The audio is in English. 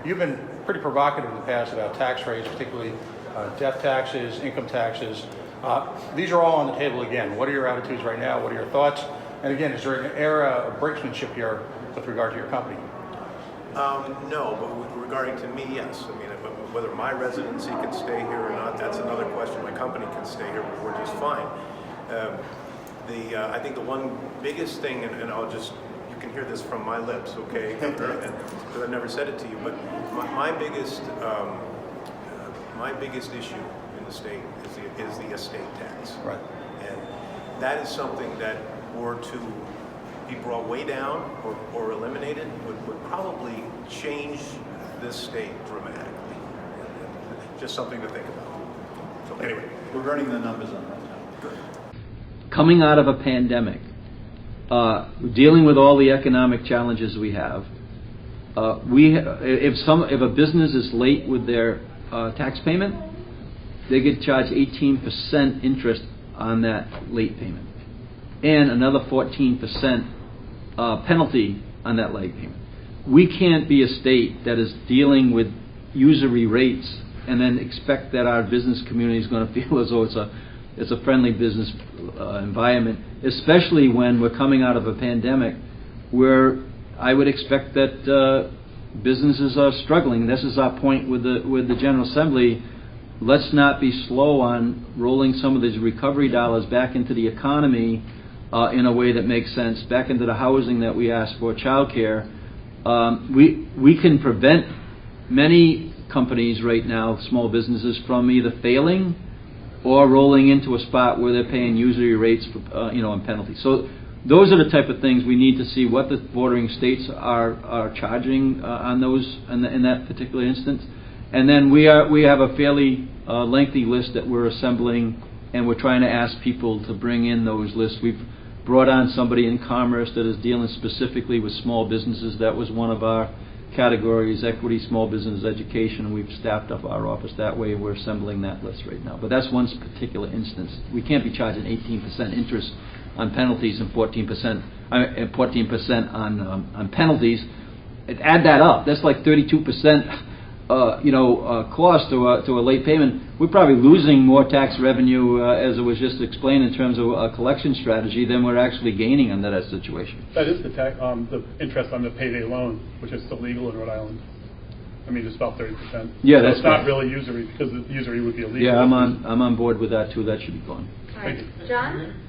You've been pretty provocative in the past about tax rates, particularly death taxes, income taxes. These are all on the table again. What are your attitudes right now? What are your thoughts? And again, is there an era of brinksmanship here with regard to your company? No, but regarding to me, yes. I mean, whether my residency can stay here or not, that's another question. My company can stay here, we're just fine. I think the one biggest thing, and I'll just, you can hear this from my lips, okay, because I've never said it to you, but my biggest issue in the state is the estate tax. Right. And that is something that were to be brought way down or eliminated would probably change this state dramatically. Just something to think about. So anyway, we're running the numbers on that now. Good. Coming out of a pandemic, dealing with all the economic challenges we have, if a business is late with their tax payment, they get charged 18% interest on that late payment, and another 14% penalty on that late payment. We can't be a state that is dealing with usury rates and then expect that our business community is going to feel as though it's a friendly business environment, especially when we're coming out of a pandemic where I would expect that businesses are struggling. This is our point with the General Assembly. Let's not be slow on rolling some of these recovery dollars back into the economy in a way that makes sense, back into the housing that we asked for, childcare. We can prevent many companies right now, small businesses, from either failing or rolling into a spot where they're paying usury rates for, and penalties. So those are the type of things we need to see what the bordering states are charging on those in that particular instance. And then we have a fairly lengthy list that we're assembling, and we're trying to ask people to bring in those lists. We've brought on somebody in commerce that is dealing specifically with small businesses. That was one of our categories, equity, small business, education, and we've staffed up our office that way. We're assembling that list right now. But that's one particular instance. We can't be charging 18% interest on penalties and 14% on penalties. Add that up. That's like 32%. Cost to a late payment. We're probably losing more tax revenue, as it was just explained, in terms of a collection strategy than we're actually gaining under that situation. That is the interest on the payday loan, which is still legal in Rhode Island. I mean, it's about 30%. Yeah, so that's it's not really usury, because the usury would be illegal. Yeah, I'm on board with that too. That should be gone. All right, John?